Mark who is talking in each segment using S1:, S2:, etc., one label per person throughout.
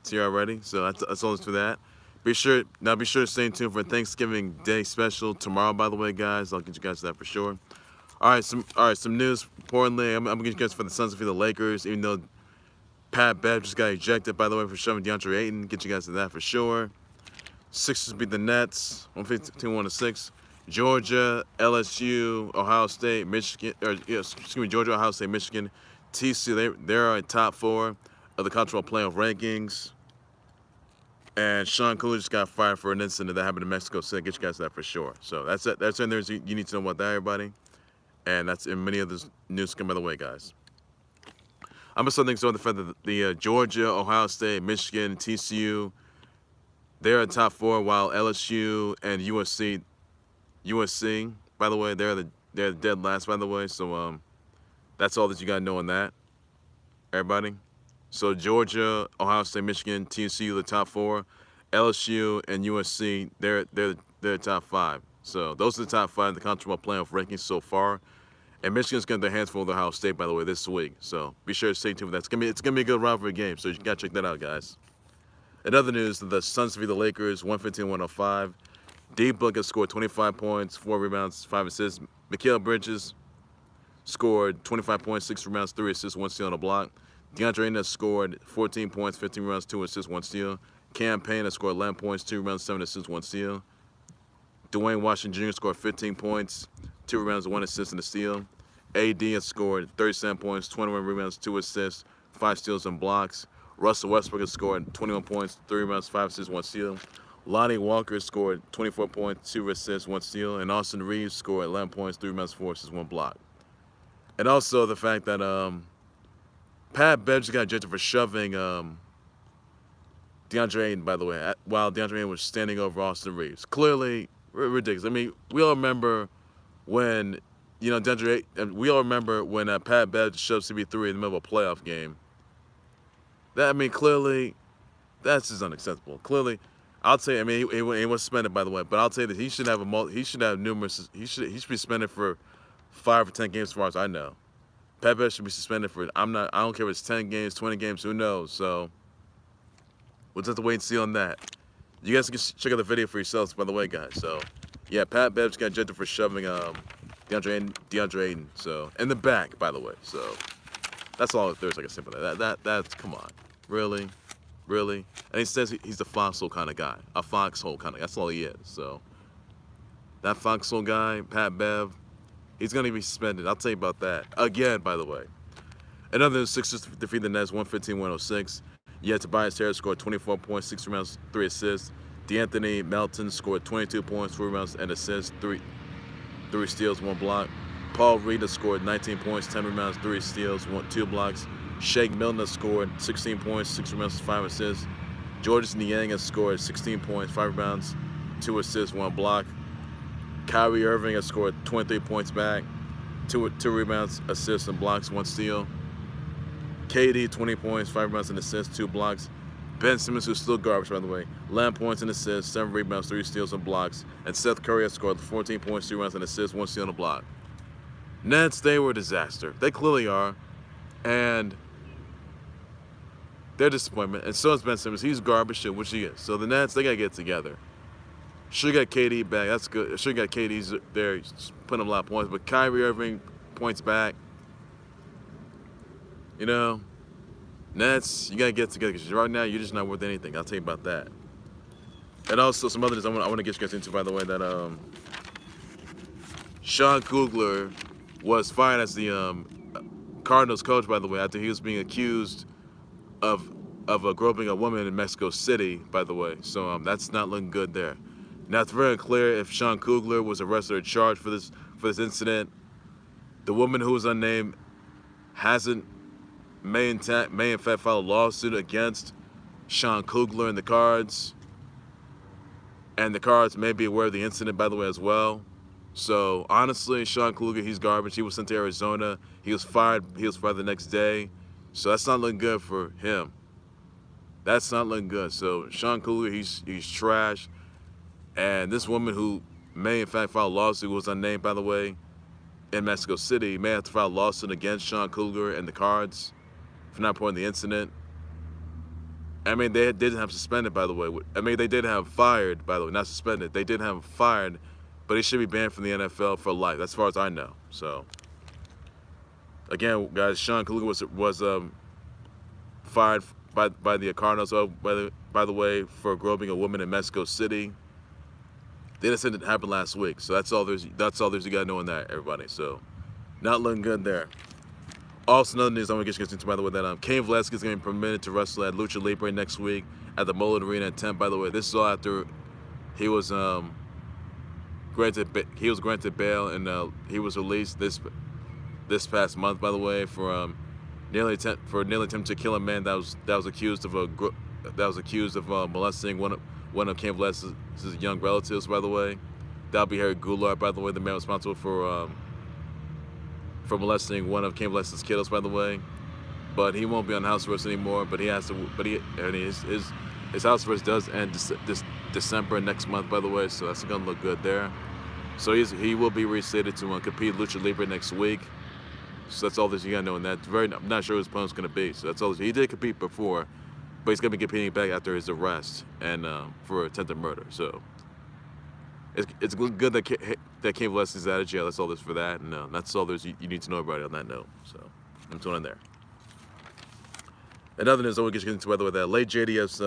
S1: tier already, so that's all for that. Be sure to stay tuned for Thanksgiving Day special tomorrow. By the way, guys, I'll get you guys that for sure. All right, some news. Importantly, I'm gonna get you guys for the Suns and for the Lakers. Even though Pat Bev just got ejected, by the way, for shoving DeAndre Ayton. Get you guys to that for sure. Sixers beat the Nets 115-106. Georgia, LSU, Ohio State, Michigan, Georgia, Ohio State, Michigan, TCU. They're in top 4 of the college football playoff rankings. And Sean Cooley just got fired for an incident that happened in Mexico City. Get you guys that for sure. So that's it. That's in there. You need to know about that, everybody. And that's in many of the news coming by the way, guys. I'm gonna start things on the fact that the Georgia, Ohio State, Michigan, TCU, they're in top 4, while LSU and USC, by the way, they're dead last, by the way. So that's all that you gotta know on that, everybody. So Georgia, Ohio State, Michigan, TCU, the top 4, LSU and USC, they're top 5. So those are the top 5 in the college football playoff rankings so far. And Michigan's getting their hands full with Ohio State, by the way, this week. So be sure to stay tuned for that. It's gonna be a good rivalry game, so you gotta check that out, guys. In other news, the Suns beat the Lakers 115-105. D Book has scored 25 points, 4 rebounds, 5 assists. Mikal Bridges scored 25 points, 6 rebounds, 3 assists, 1 steal, and a block. DeAndre Ayton has scored 14 points, 15 rebounds, 2 assists, 1 steal. Payne has scored 11 points, 2 rebounds, 7 assists, 1 steal. Duane Washington Jr. scored 15 points, 2 rebounds, 1 assist, and a steal. AD has scored 37 points, 21 rebounds, 2 assists, 5 steals, and blocks. Russell Westbrook has scored 21 points, 3 rebounds, 5 assists, 1 steal. Lonnie Walker scored 24 points, 2 assists, 1 steal. And Austin Reaves scored 11 points, 3 rebounds, 4 assists, 1 block. And also the fact that Pat Bev just got ejected for shoving DeAndre Ayton, by the way, while DeAndre Ayton was standing over Austin Reaves. Clearly ridiculous. I mean, we all remember when, we all remember when Pat Bev shoved CB3 in the middle of a playoff game. Clearly, that's just unacceptable. Clearly, I'll tell you, he was suspended, by the way, but I'll tell you that he should have numerous, he should be suspended for 5 or 10 games as far as I know. Pat Bev should be suspended for, I don't care if it's 10 games, 20 games, who knows, so we'll just have to wait and see on that. You guys can check out the video for yourselves, by the way, guys. So, yeah, Pat Bev got ejected for shoving DeAndre Ayton, so, in the back, by the way. So, that's all there's I can say about that. That's, come on. Really? And he says he's the foxhole kind of guy. A foxhole kind of, that's all he is. So, that foxhole guy, Pat Bev, he's going to be suspended. I'll tell you about that. Again, by the way. Another Sixers defeat the Nets 115-106. Yet Tobias Harris scored 24 points, 6 rebounds, 3 assists. D'Anthony Melton scored 22 points, 4 rebounds, and assists, 3 steals, 1 block. Paul Reed scored 19 points, 10 rebounds, 3 steals, 2 blocks. Shake Milton scored 16 points, 6 rebounds, 5 assists. Georges Niang has scored 16 points, 5 rebounds, 2 assists, 1 block. Kyrie Irving has scored 23 points back, 2 rebounds, assists, and blocks, 1 steal. KD, 20 points, 5 rebounds, and assists, 2 blocks. Ben Simmons, who's still garbage, by the way, 11 points and assists, 7 rebounds, 3 steals, and blocks. And Seth Curry has scored 14 points, 2 rebounds, and assists, 1 steal, and a block. Nets, they were a disaster. They clearly are. And they're disappointment. And so is Ben Simmons. He's garbage shit, which he is. So the Nets, they got to get together. Sure got KD back. That's good. Sure got KD's there. He's putting up a lot of points. But Kyrie Irving, points back. Nets, you got to get together. Because right now, you're just not worth anything. I'll tell you about that. And also, some others I want to get you guys into, by the way, that Sean Kugler was fired as the Cardinals coach, by the way, after he was being accused of groping a woman in Mexico City, by the way. So that's not looking good there. Now, it's very clear if Sean Kugler was arrested or charged for this incident. The woman who was unnamed may in fact file a lawsuit against Sean Kugler and the Cards. And the Cards may be aware of the incident, by the way, as well. So, honestly, Sean Kugler, he's garbage. He was sent to Arizona. He was fired the next day. So that's not looking good for him. That's not looking good. So, Sean Kugler, he's trash. And this woman who may in fact file a lawsuit, was unnamed, by the way, in Mexico City, may have to file a lawsuit against Sean Kugler and the Cards for not reporting the incident. I mean, they didn't have suspended, by the way. I mean, they did have fired, by the way, not suspended. They did have fired, but he should be banned from the NFL for life, as far as I know. So, again, guys, Sean Khalil was fired by the Cardinals. By the way, for groping a woman in Mexico City. They just said it happened last week. So that's all there's you gotta know on that, everybody. So, not looking good there. Also, another news I want to get you into, by the way, that Cain Velasquez is going to be permitted to wrestle at Lucha Libre next week at the Mullet Arena in Temp. By the way, this is all after he was granted bail, and he was released this past month. By the way, for nearly attempting to kill a man that was accused of molesting one of Cain Velasquez's young relatives. By the way, that'll be Harry Goulart. By the way, the man responsible for molesting one of Cain Velasquez's kiddos, by the way. But he won't be on house arrest anymore. But his house arrest does end this December next month, by the way. So that's gonna look good there. So he will be reinstated to compete Lucha Libre next week. So that's all that you gotta know. And I'm not sure who his opponent's gonna be. So that's all. He did compete before, but he's gonna be competing back after his arrest and for attempted murder. So it's good that Cain Velasquez is out of jail. That's all there's for that, and that's all there's you need to know about it on that note. So I'm throwing in there. Another news I want to get you into, by the way, that late JDF's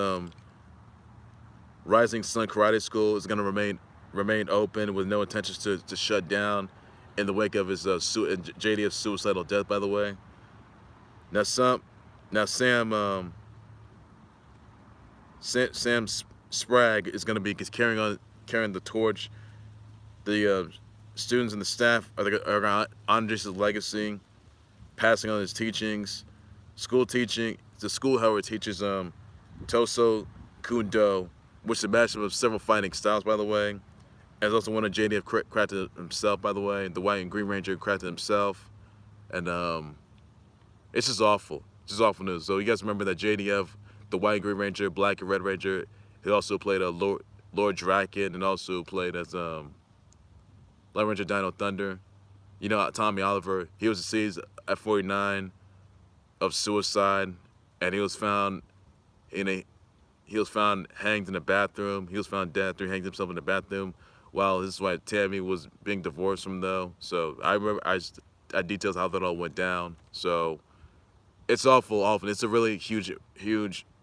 S1: Rising Sun Karate School is going to remain open with no intentions to shut down in the wake of his JDF's suicidal death. By the way, Sam Sprague is going to be carrying the torch. The students and the staff are going to honor his legacy, passing on his teachings. The school, however, teaches Toso Kundo, which is a mashup of several fighting styles, by the way. And also one of JDF crafted himself, by the way. The White and Green Ranger crafted himself. And it's just awful. It's just awful news. So you guys remember that JDF, the White and Green Ranger, Black and Red Ranger, he also played Lord Draken, and also played as Lord Ranger Dino Thunder. You know, Tommy Oliver, he was deceased at 49 of suicide, and he was found hanged in the bathroom. He was found dead after he hanged himself in the bathroom while his wife Tammy was being divorced from him, though. So I remember I details how that all went down. So it's awful. It's a really huge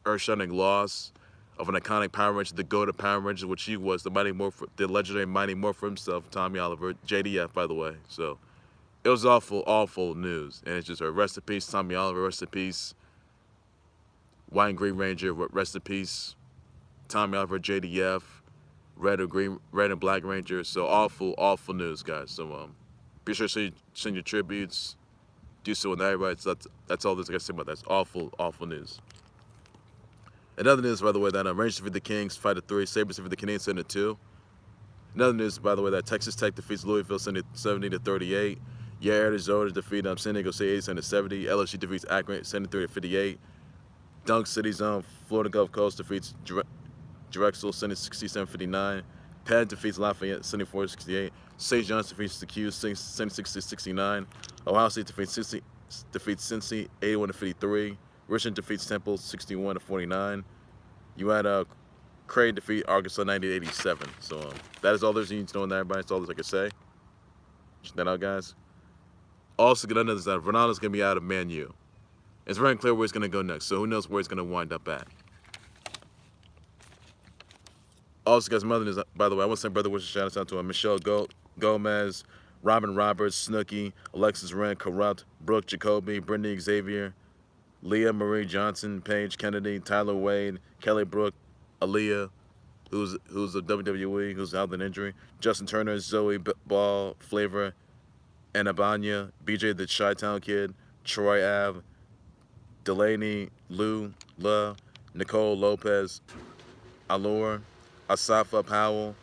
S1: earth-shattering loss of an iconic Power Ranger, the GOAT of Power Rangers, which he was, the legendary Mighty Morpher himself, Tommy Oliver, JDF, by the way. So it was awful news. And it's just rest in peace, Tommy Oliver, rest in peace, White and Green Ranger, rest in peace, Tommy Oliver, JDF, Red and Black Ranger. So awful news, guys. So be sure to send your tributes, do so with everybody. So that's all there's I say about that. It's awful news. Another news, by the way, that Rangers defeat the Kings 5-3, Sabres defeat the Canadiens 7-2. Another news, by the way, that Texas Tech defeats Louisville 70-38. Arizona defeat San Diego State 87-70. LSU defeats Akron 73-58. Dunk City's Florida Gulf Coast defeats Drexel 67-59. Penn defeats Lafayette 74-68. St. John's defeats the Qs 76-69. Ohio State defeats Cincy 81-53. Richmond defeats Temple 61-49. You had Creighton defeat Arkansas 90-87. So that is all there's you need to know on that, everybody. That's all there's I can say. Check that out, guys. Also, get under this that Ronaldo's gonna be out of Man U. It's very unclear where he's gonna go next. So who knows where he's gonna wind up at. Also, guys, mother news, by the way, I want to send brother wishes shout out to Michelle Gomez, Robin Roberts, Snooki, Alexis Wren, Corrupt, Brooke Jacoby, Brittany Xavier, Leah Marie Johnson, Paige Kennedy, Tyler Wade, Kelly Brooke, Aaliyah, who's a WWE, who's out with an injury, Justin Turner, Zoe Ball, Flavor, and Abanya, BJ the Chi-Town Kid, Troy Ave, Delaney, La, Nicole Lopez, Allure, Asafa Powell,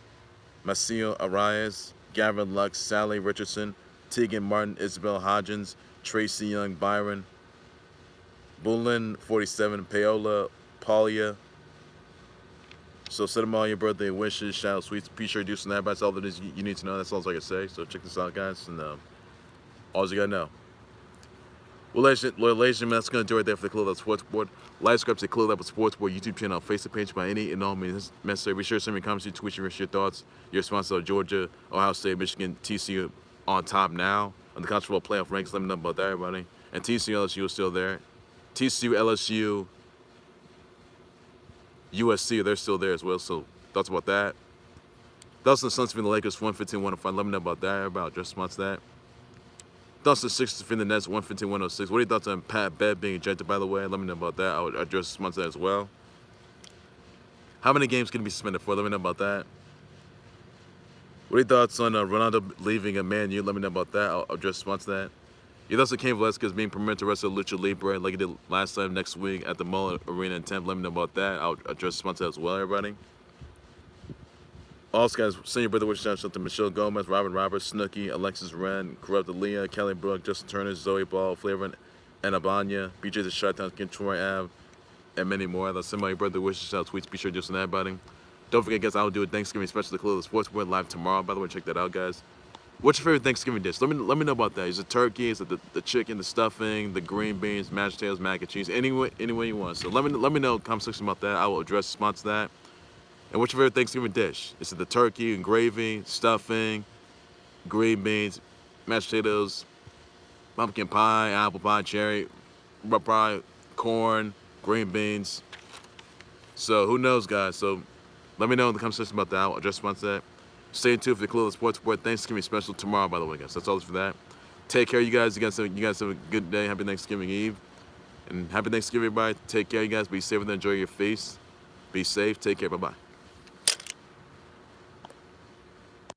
S1: Macio Arias, Gavin Lux, Sally Richardson, Tegan Martin, Isabel Hodgins, Tracy Young, Byron, Bullen 47, Paola, Paulia. So send them all your birthday wishes, shout out, sweets. Be sure to do some of that. That's all that is you need to know. That's all I can say. So check this out, guys, and all you gotta know. Well, ladies and gentlemen, that's going to do it right there for the Khalil Up Sports Board. Like, subscribe to the Khalil Up Sports Board YouTube channel, Facebook page by any and all means necessary. Be sure to send me comments, tweet your thoughts, your response to Georgia, Ohio State, Michigan, TCU on top now on the college football playoff ranks. Let me know about that, everybody. And TCU, LSU is still there. TCU, LSU, USC, they're still there as well. So thoughts about that. Thoughts on the Suns defeating the Lakers 115-105. Let me know about that, everybody. Just response to that. Thoughts on the Sixers defeating the Nets 115-106. What are your thoughts on Pat Bev being ejected, by the way? Let me know about that. I'll address response to that as well. How many games can he be suspended for? Let me know about that. What are your thoughts on Ronaldo leaving a Man U? Let me know about that. I'll address response to that. Your thoughts on Cain Velasquez being permitted to wrestle Lucha Libre like he did last time next week at the Mullen Arena in Tampa. Let me know about that. I'll address response to that as well, everybody. Also, guys, send your brother wishes out to Michelle Gomez, Robin Roberts, Snooki, Alexis Wren, Corrupt Aaliyah, Kelly Brook, Justin Turner, Zoe Ball, Flavor, and Abanya, BJ the Shot-Town, Ken Troy Ave, and many more. I'll send my brother wishes out tweets. Be sure to do some everybody. Don't forget, guys, I will do a Thanksgiving special to Khalil Sports Board live tomorrow. By the way, check that out, guys. What's your favorite Thanksgiving dish? Let me know about that. Is it turkey? Is it the chicken, the stuffing, the green beans, mashed potatoes, mac and cheese? Any way you want. So let me know in the comment section about that. I will address response to that. And what's your favorite Thanksgiving dish? Is it the turkey and gravy, stuffing, green beans, mashed potatoes, pumpkin pie, apple pie, cherry, rhubarb pie, corn, green beans? So who knows, guys? So let me know in the comment section about that. I'll address response to that. Stay tuned for the Khalil Sports Board Thanksgiving special tomorrow, by the way, guys. That's all for that. Take care, you guys. You guys have a good day. Happy Thanksgiving Eve. And happy Thanksgiving, everybody. Take care, you guys. Be safe and enjoy your feast. Be safe. Take care. Bye-bye.